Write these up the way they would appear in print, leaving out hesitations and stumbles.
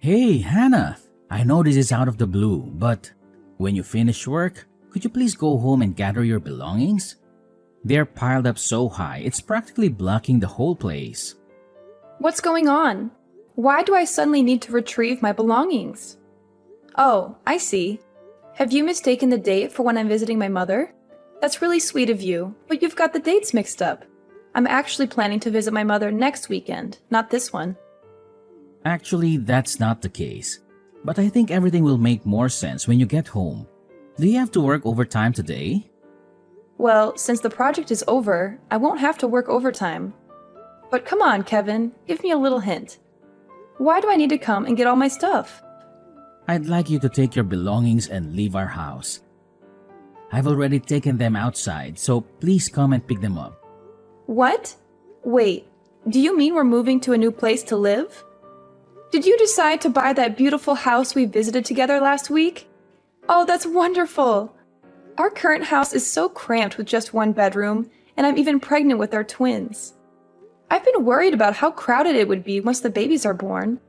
Hey, Hannah. I know this is out of the blue, but when you finish work, could you please go home and gather your belongings? They're piled up so high, it's practically blocking the whole place. What's going on? Why do I suddenly need to retrieve my belongings? Oh, I see. Have you mistaken the date for when I'm visiting my mother? That's really sweet of you, but you've got the dates mixed up. I'm actually planning to visit my mother next weekend, not this one. Actually, that's not the case. But I think everything will make more sense when you get home. Do you have to work overtime today? Well, since the project is over, I won't have to work overtime. But come on, Kevin, give me a little hint. Why do I need to come and get all my stuff? I'd like you to take your belongings and leave our house. I've already taken them outside, so please come and pick them up. What? Wait, do you mean we're moving to a new place to live? Did you decide to buy that beautiful house we visited together last week? Oh, that's wonderful! Our current house is so cramped with just one bedroom, and I'm even pregnant with our twins. I've been worried about how crowded it would be once the babies are born.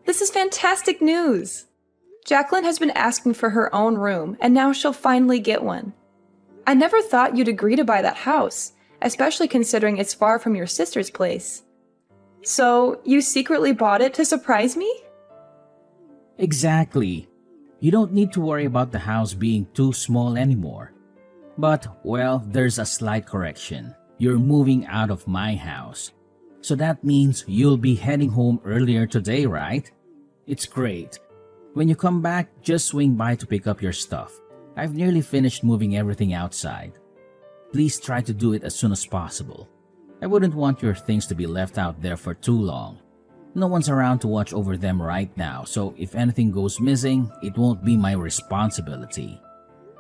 This is fantastic news! Jacqueline has been asking for her own room, and now she'll finally get one. I never thought you'd agree to buy that house, especially considering it's far from your sister's place. So, you secretly bought it to surprise me? Exactly. You don't need to worry about the house being too small anymore. But, well, there's a slight correction. You're moving out of my house. So that means you'll be heading home earlier today, right? It's great. When you come back, just swing by to pick up your stuff. I've nearly finished moving everything outside. Please try to do it as soon as possible. I wouldn't want your things to be left out there for too long. No one's around to watch over them right now, so if anything goes missing, it won't be my responsibility.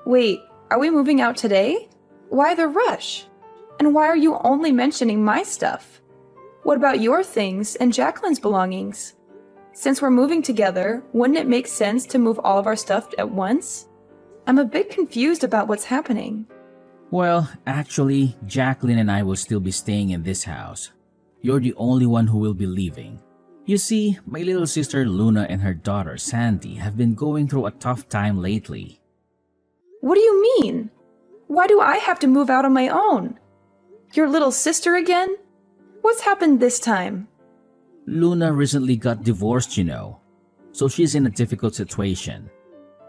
Wait, are we moving out today? Why the rush? And why are you only mentioning my stuff? What about your things and Jacqueline's belongings? Since we're moving together, wouldn't it make sense to move all of our stuff at once? I'm a bit confused about what's happening. Well, actually, Jacqueline and I will still be staying in this house. You're the only one who will be leaving. You see, my little sister Luna and her daughter Sandy have been going through a tough time lately. What do you mean? Why do I have to move out on my own? Your little sister again? What's happened this time? Luna recently got divorced, so she's in a difficult situation.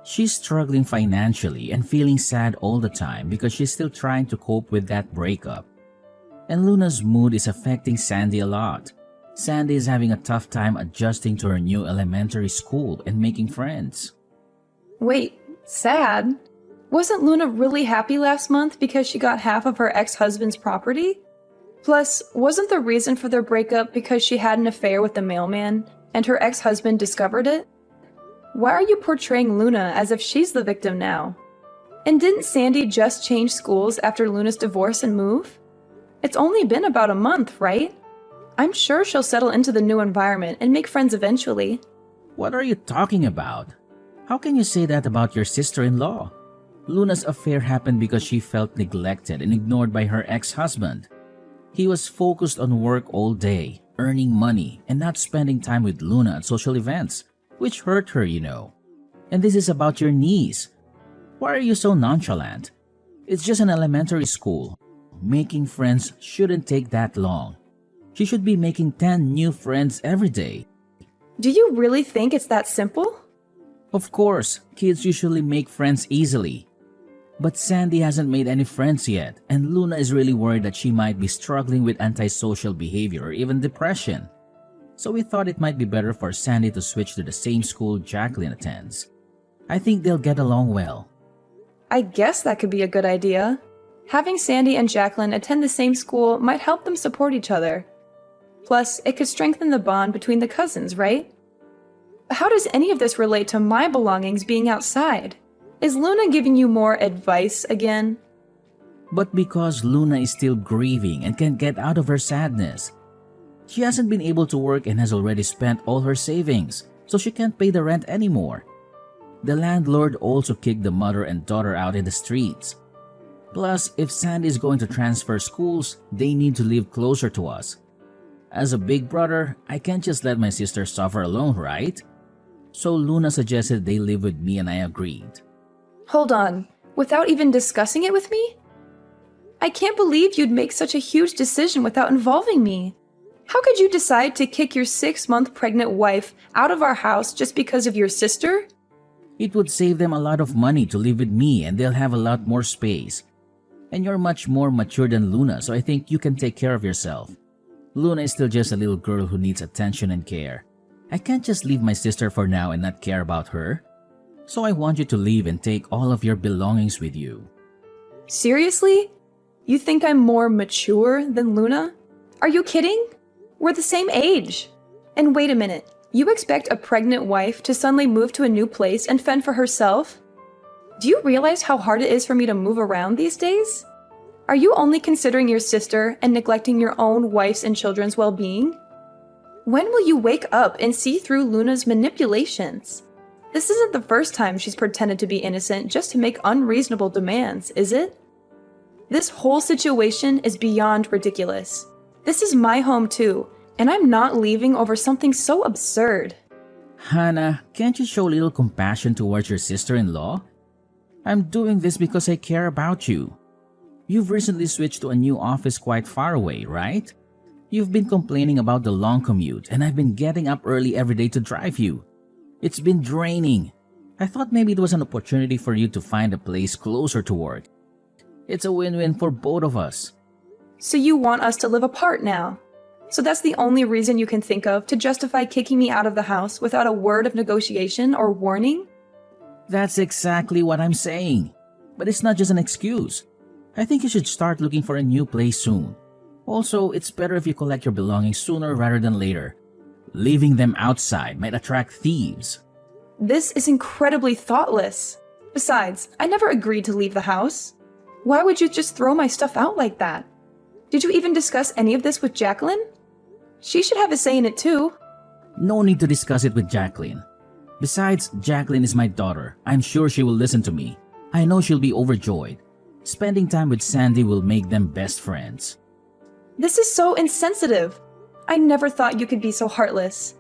She's struggling financially and feeling sad all the time because she's still trying to cope with that breakup. And Luna's mood is affecting Sandy a lot. Sandy is having a tough time adjusting to her new elementary school and making friends. Wait, sad? Wasn't Luna really happy last month because she got half of her ex-husband's property? Plus, wasn't the reason for their breakup because she had an affair with the mailman and her ex-husband discovered it? Why are you portraying Luna as if she's the victim now? And didn't Sandy just change schools after Luna's divorce and move? It's only been about a month, right? I'm sure she'll settle into the new environment and make friends eventually. What are you talking about? How can you say that about your sister-in-law? Luna's affair happened because she felt neglected and ignored by her ex-husband. He was focused on work all day, earning money, and not spending time with Luna at social events, which hurt her, And this is about your niece. Why are you so nonchalant? It's just an elementary school. Making friends shouldn't take that long. She should be making 10 new friends every day. Do you really think it's that simple? Of course, kids usually make friends easily. But Sandy hasn't made any friends yet, and Luna is really worried that she might be struggling with antisocial behavior or even depression. So we thought it might be better for Sandy to switch to the same school Jacqueline attends. I think they'll get along well. I guess that could be a good idea. Having Sandy and Jacqueline attend the same school might help them support each other. Plus, it could strengthen the bond between the cousins, right? How does any of this relate to my belongings being outside? Is Luna giving you more advice again? But because Luna is still grieving and can't get out of her sadness. She hasn't been able to work and has already spent all her savings, so she can't pay the rent anymore. The landlord also kicked the mother and daughter out in the streets. Plus, if Sandy is going to transfer schools, they need to live closer to us. As a big brother, I can't just let my sister suffer alone, right? So Luna suggested they live with me and I agreed. Hold on, without even discussing it with me? I can't believe you'd make such a huge decision without involving me. How could you decide to kick your 6-month pregnant wife out of our house just because of your sister? It would save them a lot of money to live with me and they'll have a lot more space. And you're much more mature than Luna, so I think you can take care of yourself. Luna is still just a little girl who needs attention and care. I can't just leave my sister for now and not care about her. So I want you to leave and take all of your belongings with you. Seriously? You think I'm more mature than Luna? Are you kidding? We're the same age. And wait a minute, you expect a pregnant wife to suddenly move to a new place and fend for herself? Do you realize how hard it is for me to move around these days? Are you only considering your sister and neglecting your own wife's and children's well-being? When will you wake up and see through Luna's manipulations? This isn't the first time she's pretended to be innocent just to make unreasonable demands, is it? This whole situation is beyond ridiculous. This is my home too, and I'm not leaving over something so absurd. Hannah, can't you show a little compassion towards your sister-in-law? I'm doing this because I care about you. You've recently switched to a new office quite far away, right? You've been complaining about the long commute, and I've been getting up early every day to drive you. It's been draining. I thought maybe it was an opportunity for you to find a place closer to work. It's a win-win for both of us. So you want us to live apart now? So that's the only reason you can think of to justify kicking me out of the house without a word of negotiation or warning? That's exactly what I'm saying. But it's not just an excuse. I think you should start looking for a new place soon. Also, it's better if you collect your belongings sooner rather than later. Leaving them outside might attract thieves. This is incredibly thoughtless. Besides, I never agreed to leave the house. Why would you just throw my stuff out like that? Did you even discuss any of this with Jacqueline? She should have a say in it too. No need to discuss it with Jacqueline. Besides, Jacqueline is my daughter. I'm sure she will listen to me. I know she'll be overjoyed. Spending time with Sandy will make them best friends. This is so insensitive. I never thought you could be so heartless.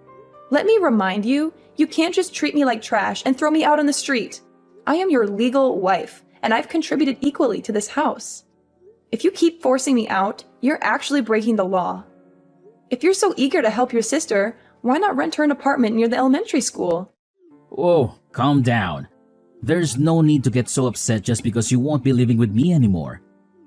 Let me remind you, you can't just treat me like trash and throw me out on the street. I am your legal wife, and I've contributed equally to this house. If you keep forcing me out, you're actually breaking the law. If you're so eager to help your sister, why not rent her an apartment near the elementary school? Whoa, calm down. There's no need to get so upset just because you won't be living with me anymore.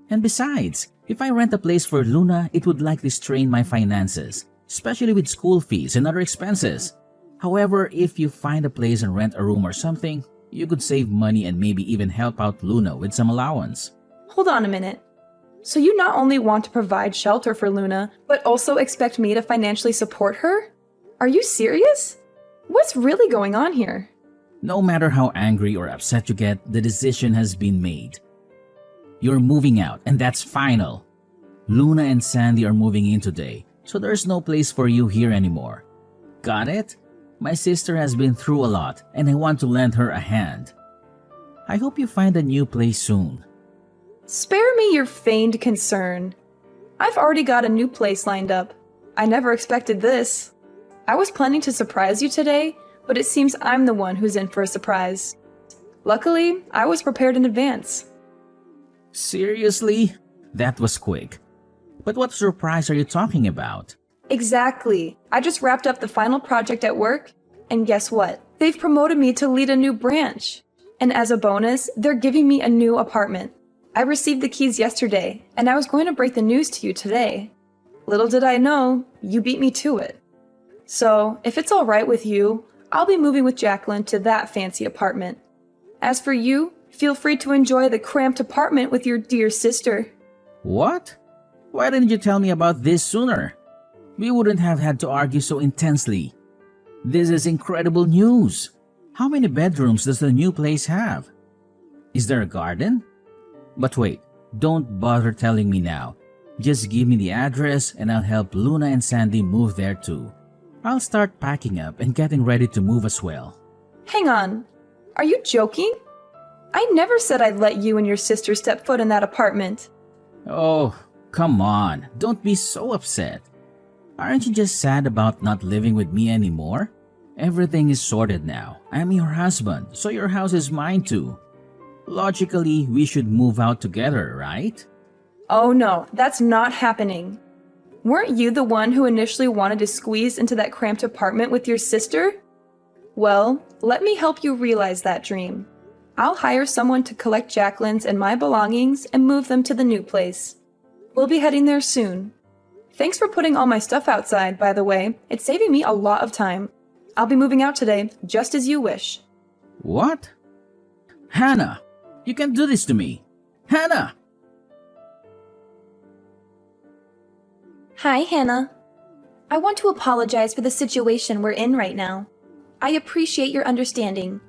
And besides, if I rent a place for Luna, it would likely strain my finances, especially with school fees and other expenses. However, if you find a place and rent a room or something, you could save money and maybe even help out Luna with some allowance. Hold on a minute. So you not only want to provide shelter for Luna, but also expect me to financially support her? Are you serious? What's really going on here? No matter how angry or upset you get, the decision has been made. You're moving out, and that's final. Luna and Sandy are moving in today, so there's no place for you here anymore. Got it? My sister has been through a lot, and I want to lend her a hand. I hope you find a new place soon. Spare me your feigned concern. I've already got a new place lined up. I never expected this. I was planning to surprise you today, but it seems I'm the one who's in for a surprise. Luckily, I was prepared in advance. Seriously? That was quick. But what surprise are you talking about? Exactly. I just wrapped up the final project at work, and guess what? They've promoted me to lead a new branch. And as a bonus, they're giving me a new apartment. I received the keys yesterday, and I was going to break the news to you today. Little did I know, you beat me to it. So, if it's all right with you, I'll be moving with Jacqueline to that fancy apartment. As for you, feel free to enjoy the cramped apartment with your dear sister. What? Why didn't you tell me about this sooner? We wouldn't have had to argue so intensely. This is incredible news. How many bedrooms does the new place have? Is there a garden? But wait, don't bother telling me now. Just give me the address and I'll help Luna and Sandy move there too. I'll start packing up and getting ready to move as well. Hang on. Are you joking? I never said I'd let you and your sister step foot in that apartment. Oh, come on. Don't be so upset. Aren't you just sad about not living with me anymore? Everything is sorted now. I'm your husband, so your house is mine too. Logically, we should move out together, right? Oh no, that's not happening. Weren't you the one who initially wanted to squeeze into that cramped apartment with your sister? Well, let me help you realize that dream. I'll hire someone to collect Jacqueline's and my belongings and move them to the new place. We'll be heading there soon. Thanks for putting all my stuff outside, by the way. It's saving me a lot of time. I'll be moving out today, just as you wish. What? Hannah, you can't do this to me. Hannah! Hi, Hannah. I want to apologize for the situation we're in right now. I appreciate your understanding.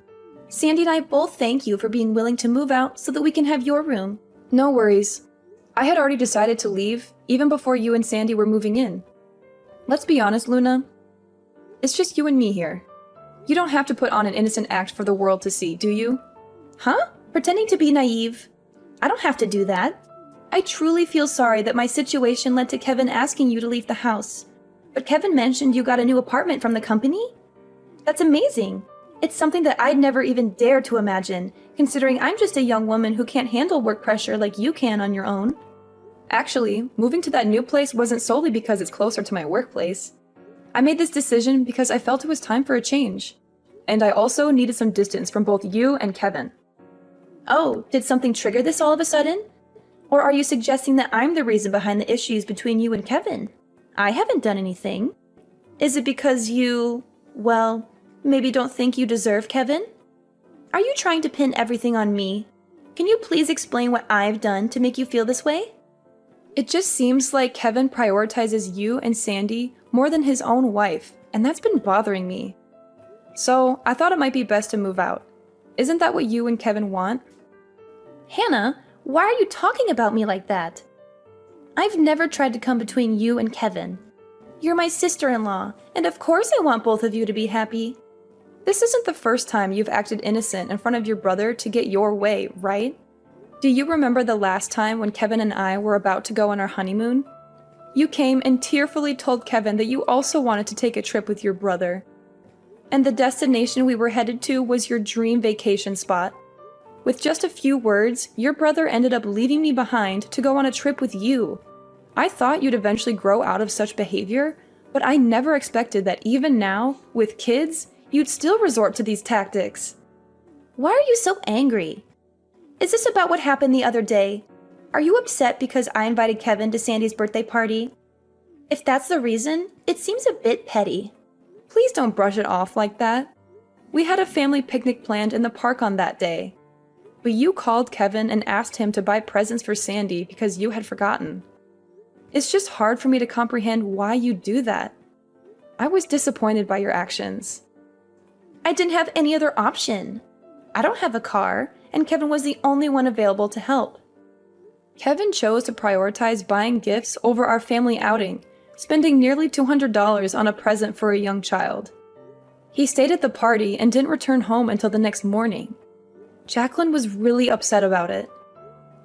Sandy and I both thank you for being willing to move out so that we can have your room. No worries. I had already decided to leave, even before you and Sandy were moving in. Let's be honest, Luna. It's just you and me here. You don't have to put on an innocent act for the world to see, do you? Huh? Pretending to be naive? I don't have to do that. I truly feel sorry that my situation led to Kevin asking you to leave the house. But Kevin mentioned you got a new apartment from the company? That's amazing. It's something that I'd never even dare to imagine, considering I'm just a young woman who can't handle work pressure like you can on your own. Actually, moving to that new place wasn't solely because it's closer to my workplace. I made this decision because I felt it was time for a change. And I also needed some distance from both you and Kevin. Oh, did something trigger this all of a sudden? Or are you suggesting that I'm the reason behind the issues between you and Kevin? I haven't done anything. Is it because you, well, maybe don't think you deserve Kevin? Are you trying to pin everything on me? Can you please explain what I've done to make you feel this way? It just seems like Kevin prioritizes you and Sandy more than his own wife, and that's been bothering me. So I thought it might be best to move out. Isn't that what you and Kevin want? Hannah, why are you talking about me like that? I've never tried to come between you and Kevin. You're my sister-in-law, and of course I want both of you to be happy. This isn't the first time you've acted innocent in front of your brother to get your way, right? Do you remember the last time when Kevin and I were about to go on our honeymoon? You came and tearfully told Kevin that you also wanted to take a trip with your brother. And the destination we were headed to was your dream vacation spot. With just a few words, your brother ended up leaving me behind to go on a trip with you. I thought you'd eventually grow out of such behavior, but I never expected that even now, with kids, you'd still resort to these tactics. Why are you so angry? Is this about what happened the other day? Are you upset because I invited Kevin to Sandy's birthday party? If that's the reason, it seems a bit petty. Please don't brush it off like that. We had a family picnic planned in the park on that day. But you called Kevin and asked him to buy presents for Sandy because you had forgotten. It's just hard for me to comprehend why you do that. I was disappointed by your actions. I didn't have any other option. I don't have a car, and Kevin was the only one available to help. Kevin chose to prioritize buying gifts over our family outing, spending nearly $200 on a present for a young child. He stayed at the party and didn't return home until the next morning. Jacqueline was really upset about it.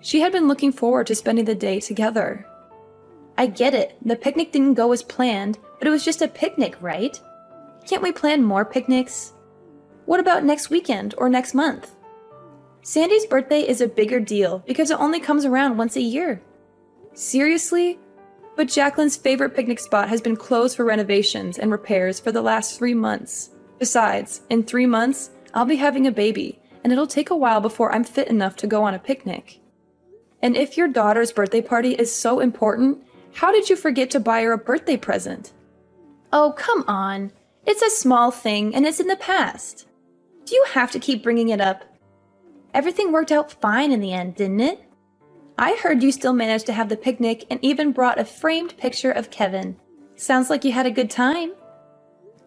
She had been looking forward to spending the day together. I get it, the picnic didn't go as planned, but it was just a picnic, right? Can't we plan more picnics? What about next weekend or next month? Sandy's birthday is a bigger deal because it only comes around once a year. Seriously? But Jacqueline's favorite picnic spot has been closed for renovations and repairs for the last 3 months. Besides, in 3 months, I'll be having a baby, and it'll take a while before I'm fit enough to go on a picnic. And if your daughter's birthday party is so important, how did you forget to buy her a birthday present? Oh, come on. It's a small thing, and it's in the past. Do you have to keep bringing it up? Everything worked out fine in the end, didn't it? I heard you still managed to have the picnic and even brought a framed picture of Kevin. Sounds like you had a good time.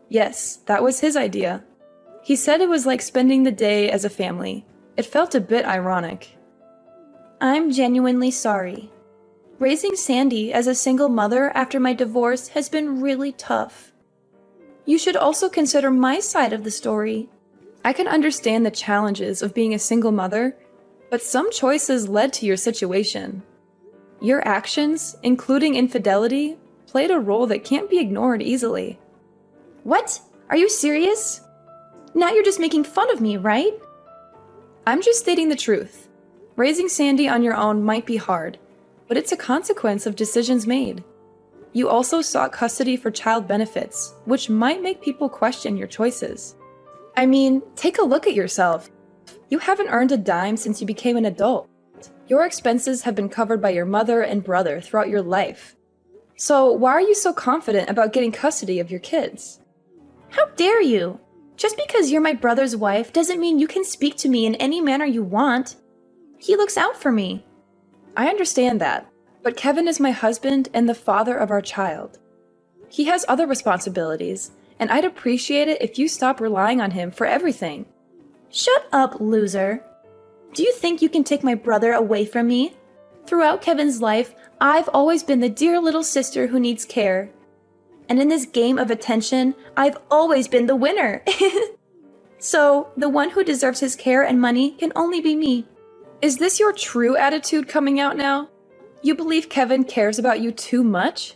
Yes, that was his idea. He said it was like spending the day as a family. It felt a bit ironic. I'm genuinely sorry. Raising Sandy as a single mother after my divorce has been really tough. You should also consider my side of the story. I can understand the challenges of being a single mother, but some choices led to your situation. Your actions, including infidelity, played a role that can't be ignored easily. What? Are you serious? Now you're just making fun of me, right? I'm just stating the truth. Raising Sandy on your own might be hard, but it's a consequence of decisions made. You also sought custody for child benefits, which might make people question your choices. I mean, take a look at yourself. You haven't earned a dime since you became an adult. Your expenses have been covered by your mother and brother throughout your life. So why are you so confident about getting custody of your kids? How dare you? Just because you're my brother's wife doesn't mean you can speak to me in any manner you want. He looks out for me. I understand that, but Kevin is my husband and the father of our child. He has other responsibilities, and I'd appreciate it if you stop relying on him for everything. Shut up, loser. Do you think you can take my brother away from me? Throughout Kevin's life, I've always been the dear little sister who needs care. And in this game of attention, I've always been the winner. So, the one who deserves his care and money can only be me. Is this your true attitude coming out now? You believe Kevin cares about you too much?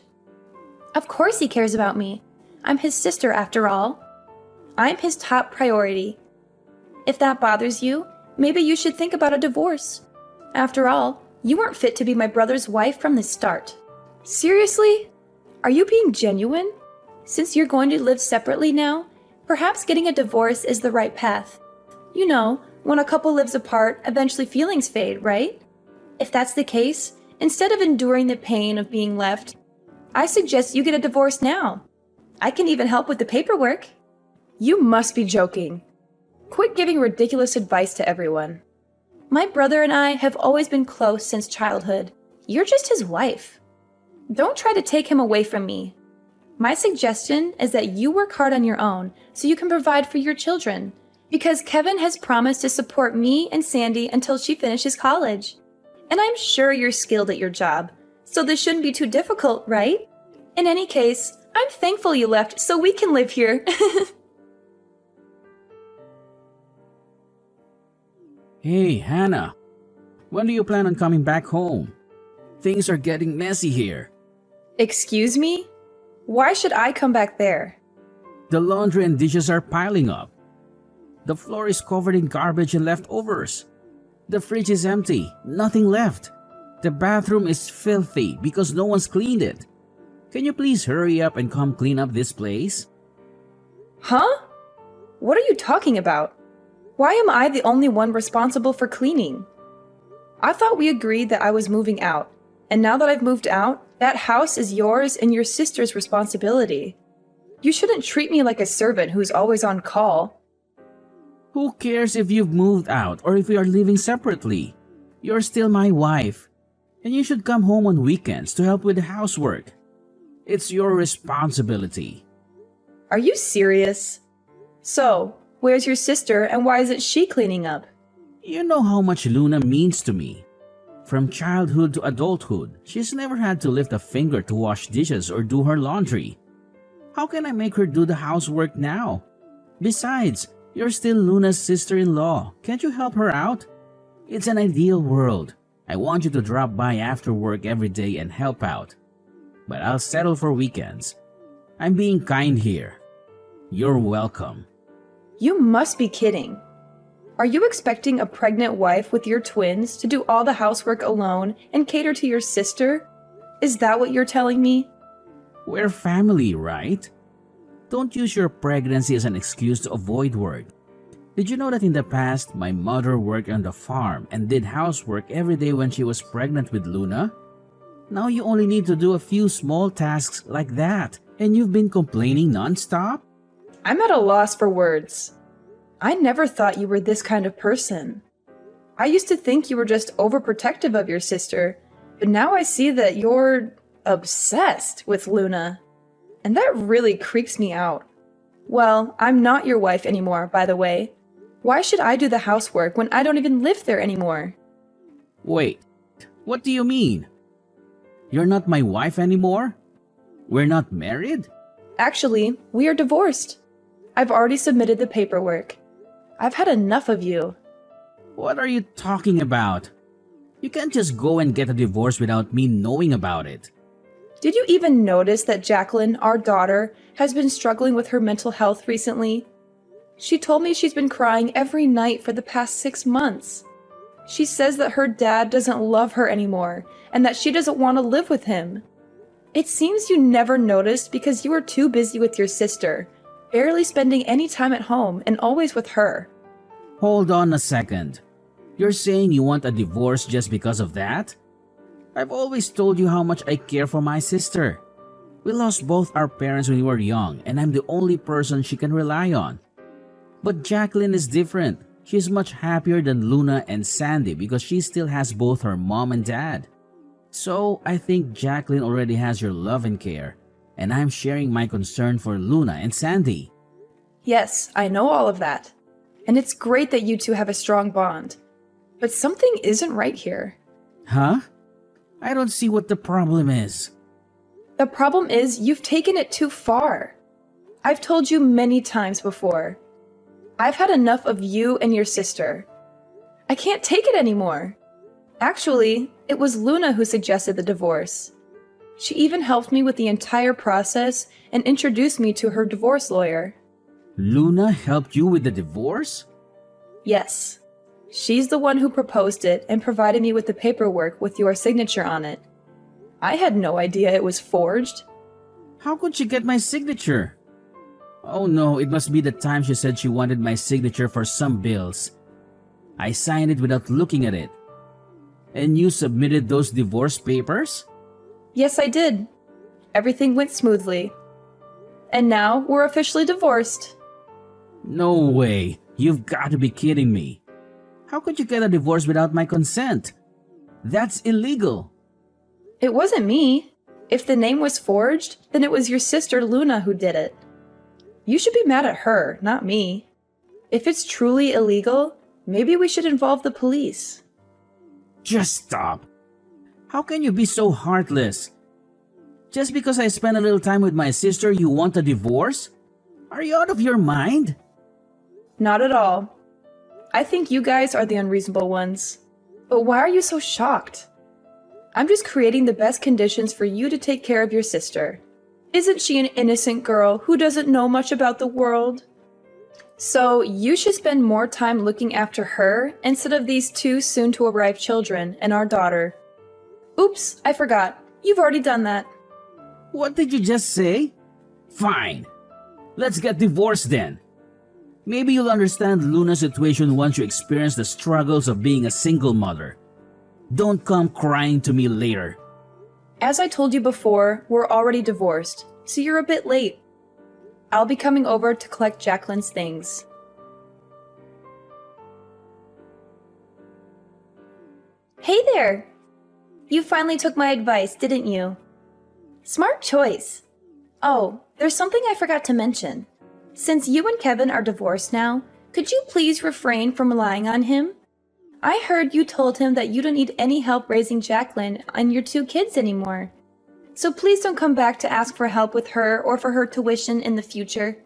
Of course he cares about me. I'm his sister after all. I'm his top priority. If that bothers you, maybe you should think about a divorce. After all, you weren't fit to be my brother's wife from the start. Seriously? Are you being genuine? Since you're going to live separately now, perhaps getting a divorce is the right path. You know, when a couple lives apart, eventually feelings fade, right? If that's the case, instead of enduring the pain of being left, I suggest you get a divorce now. I can even help with the paperwork. You must be joking. Quit giving ridiculous advice to everyone. My brother and I have always been close since childhood. You're just his wife. Don't try to take him away from me. My suggestion is that you work hard on your own so you can provide for your children, because Kevin has promised to support me and Sandy until she finishes college. And I'm sure you're skilled at your job, so this shouldn't be too difficult, right? In any case, I'm thankful you left so we can live here. Hey, Hannah. When do you plan on coming back home? Things are getting messy here. Excuse me? Why should I come back there? The laundry and dishes are piling up. The floor is covered in garbage and leftovers. The fridge is empty, nothing left. The bathroom is filthy because no one's cleaned it. Can you please hurry up and come clean up this place? Huh? What are you talking about? Why am I the only one responsible for cleaning? I thought we agreed that I was moving out, and now that I've moved out, that house is yours and your sister's responsibility. You shouldn't treat me like a servant who's always on call. Who cares if you've moved out or if we are living separately? You're still my wife, and you should come home on weekends to help with the housework. It's your responsibility. Are you serious? So, where's your sister and why isn't she cleaning up? You know how much Luna means to me. From childhood to adulthood, she's never had to lift a finger to wash dishes or do her laundry. How can I make her do the housework now? Besides, you're still Luna's sister-in-law. Can't you help her out? It's an ideal world. I want you to drop by after work every day and help out. But I'll settle for weekends. I'm being kind here. You're welcome. You must be kidding. Are you expecting a pregnant wife with your twins to do all the housework alone and cater to your sister? Is that what you're telling me? We're family, right? Don't use your pregnancy as an excuse to avoid work. Did you know that in the past, my mother worked on the farm and did housework every day when she was pregnant with Luna? Now you only need to do a few small tasks like that, and you've been complaining nonstop? I'm at a loss for words. I never thought you were this kind of person. I used to think you were just overprotective of your sister, but now I see that you're obsessed with Luna. And that really creeps me out. Well, I'm not your wife anymore, by the way. Why should I do the housework when I don't even live there anymore? Wait, what do you mean? You're not my wife anymore? We're not married? Actually, we are divorced. I've already submitted the paperwork. I've had enough of you. What are you talking about? You can't just go and get a divorce without me knowing about it. Did you even notice that Jacqueline, our daughter, has been struggling with her mental health recently? She told me she's been crying every night for the past 6 months. She says that her dad doesn't love her anymore and that she doesn't want to live with him. It seems you never noticed because you were too busy with your sister, barely spending any time at home and always with her. Hold on a second. You're saying you want a divorce just because of that? I've always told you how much I care for my sister. We lost both our parents when we were young, and I'm the only person she can rely on. But Jacqueline is different. She's much happier than Luna and Sandy because she still has both her mom and dad. So I think Jacqueline already has your love and care, and I'm sharing my concern for Luna and Sandy. Yes, I know all of that. And it's great that you two have a strong bond. But something isn't right here. Huh? I don't see what the problem is. The problem is you've taken it too far. I've told you many times before. I've had enough of you and your sister. I can't take it anymore. Actually, it was Luna who suggested the divorce. She even helped me with the entire process and introduced me to her divorce lawyer. Luna helped you with the divorce? Yes. She's the one who proposed it and provided me with the paperwork with your signature on it. I had no idea it was forged. How could she get my signature? Oh no, it must be the time she said she wanted my signature for some bills. I signed it without looking at it. And you submitted those divorce papers? Yes, I did. Everything went smoothly. And now we're officially divorced. No way. You've got to be kidding me. How could you get a divorce without my consent? That's illegal. It wasn't me. If the name was forged, then it was your sister Luna who did it. You should be mad at her, not me. If it's truly illegal, maybe we should involve the police. Just stop. How can you be so heartless? Just because I spent a little time with my sister, you want a divorce? Are you out of your mind? Not at all. I think you guys are the unreasonable ones. But why are you so shocked? I'm just creating the best conditions for you to take care of your sister. Isn't she an innocent girl who doesn't know much about the world? So you should spend more time looking after her instead of these two soon-to-arrive children and our daughter. Oops, I forgot. You've already done that. What did you just say? Fine. Let's get divorced then. Maybe you'll understand Luna's situation once you experience the struggles of being a single mother. Don't come crying to me later. As I told you before, we're already divorced, so you're a bit late. I'll be coming over to collect Jacqueline's things. Hey there! You finally took my advice, didn't you? Smart choice. Oh, there's something I forgot to mention. Since you and Kevin are divorced now, could you please refrain from relying on him? I heard you told him that you don't need any help raising Jacqueline and your 2 kids anymore. So please don't come back to ask for help with her or for her tuition in the future.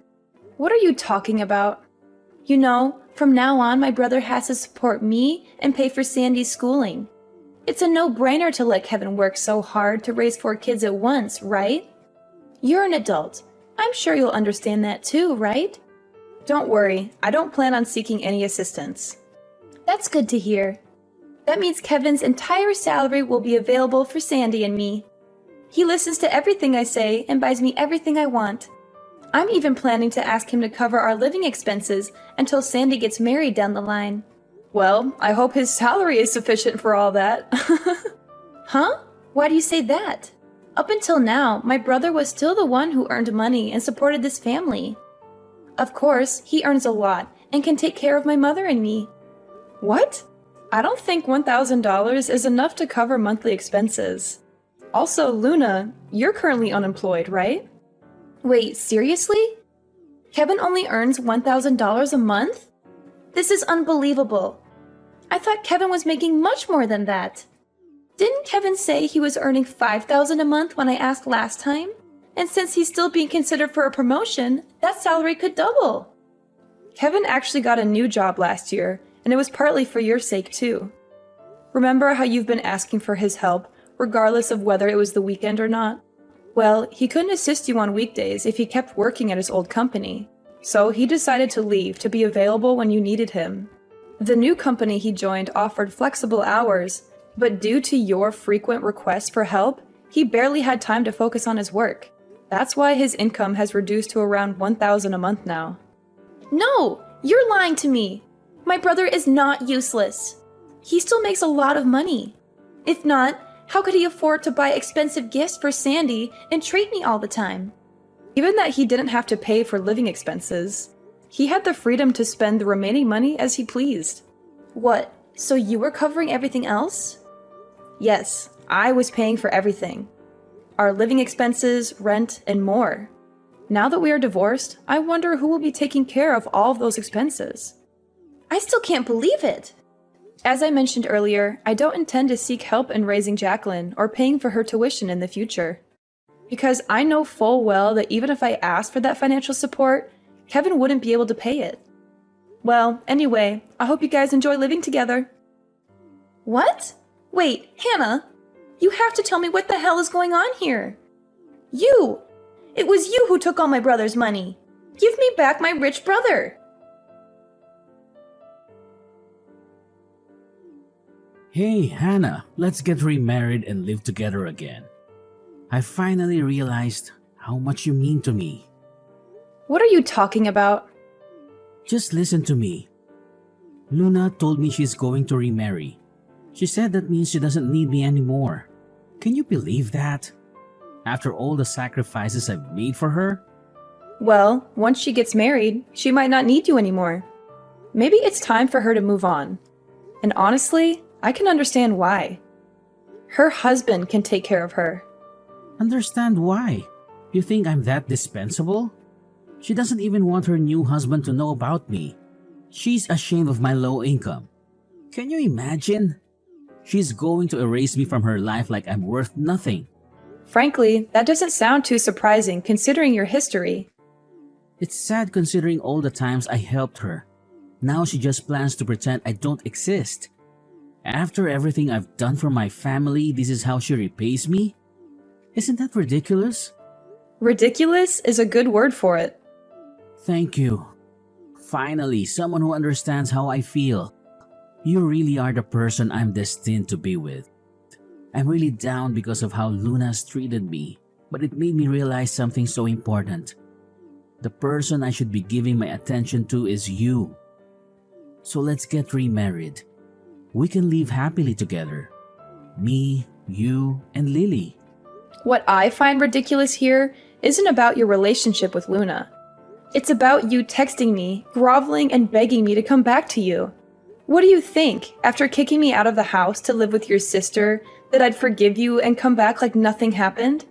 What are you talking about? You know, from now on my brother has to support me and pay for Sandy's schooling. It's a no-brainer to let Kevin work so hard to raise 4 kids at once, right? You're an adult. I'm sure you'll understand that too, right? Don't worry, I don't plan on seeking any assistance. That's good to hear. That means Kevin's entire salary will be available for Sandy and me. He listens to everything I say and buys me everything I want. I'm even planning to ask him to cover our living expenses until Sandy gets married down the line. Well, I hope his salary is sufficient for all that. Huh? Why do you say that? Up until now, my brother was still the one who earned money and supported this family. Of course, he earns a lot and can take care of my mother and me. What? I don't think $1,000 is enough to cover monthly expenses. Also, Luna, you're currently unemployed, right? Wait, seriously? Kevin only earns $1,000 a month? This is unbelievable. I thought Kevin was making much more than that. Didn't Kevin say he was earning $5,000 a month when I asked last time? And since he's still being considered for a promotion, that salary could double. Kevin actually got a new job last year, and it was partly for your sake too. Remember how you've been asking for his help, regardless of whether it was the weekend or not? Well, he couldn't assist you on weekdays if he kept working at his old company, so he decided to leave to be available when you needed him. The new company he joined offered flexible hours, but due to your frequent requests for help, he barely had time to focus on his work. That's why his income has reduced to around $1,000 a month now. No! You're lying to me! My brother is not useless. He still makes a lot of money. If not, how could he afford to buy expensive gifts for Sandy and treat me all the time? Given that he didn't have to pay for living expenses, he had the freedom to spend the remaining money as he pleased. What, so you were covering everything else? Yes, I was paying for everything. Our living expenses, rent, and more. Now that we are divorced, I wonder who will be taking care of all of those expenses. I still can't believe it! As I mentioned earlier, I don't intend to seek help in raising Jacqueline or paying for her tuition in the future. Because I know full well that even if I asked for that financial support, Kevin wouldn't be able to pay it. Well, anyway, I hope you guys enjoy living together. What? Wait, Hannah! You have to tell me what the hell is going on here! You! It was you who took all my brother's money! Give me back my rich brother! Hey, Hannah, let's get remarried and live together again. I finally realized how much you mean to me. What are you talking about? Just listen to me. Luna told me she's going to remarry. She said that means she doesn't need me anymore. Can you believe that? After all the sacrifices I've made for her? Well, once she gets married, she might not need you anymore. Maybe it's time for her to move on. And honestly, I can understand why. Her husband can take care of her. Understand why? You think I'm that dispensable? She doesn't even want her new husband to know about me. She's ashamed of my low income. Can you imagine? She's going to erase me from her life like I'm worth nothing. Frankly, that doesn't sound too surprising considering your history. It's sad considering all the times I helped her. Now she just plans to pretend I don't exist. After everything I've done for my family, this is how she repays me? Isn't that ridiculous? Ridiculous is a good word for it. Thank you. Finally, someone who understands how I feel. You really are the person I'm destined to be with. I'm really down because of how Luna's treated me, but it made me realize something so important. The person I should be giving my attention to is you. So let's get remarried. We can live happily together. Me, you, and Lily. What I find ridiculous here isn't about your relationship with Luna. It's about you texting me, groveling and begging me to come back to you. What do you think, after kicking me out of the house to live with your sister, that I'd forgive you and come back like nothing happened?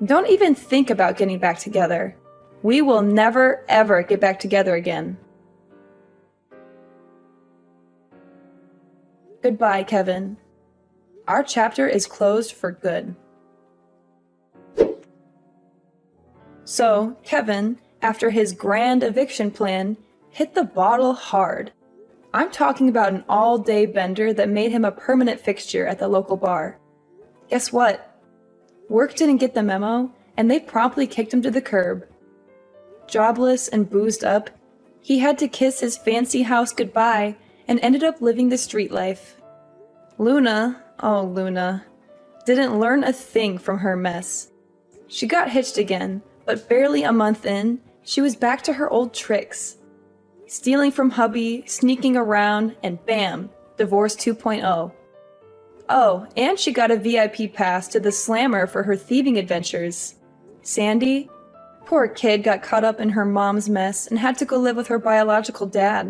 Don't even think about getting back together. We will never, ever get back together again. Goodbye, Kevin. Our chapter is closed for good. So, Kevin, after his grand eviction plan, hit the bottle hard. I'm talking about an all-day bender that made him a permanent fixture at the local bar. Guess what? Work didn't get the memo, and they promptly kicked him to the curb. Jobless and boozed up, he had to kiss his fancy house goodbye and ended up living the street life. Luna, oh Luna, didn't learn a thing from her mess. She got hitched again, but barely a month in, she was back to her old tricks. Stealing from hubby, sneaking around, and bam, divorce 2.0. Oh, and she got a VIP pass to the Slammer for her thieving adventures. Sandy, poor kid, got caught up in her mom's mess and had to go live with her biological dad.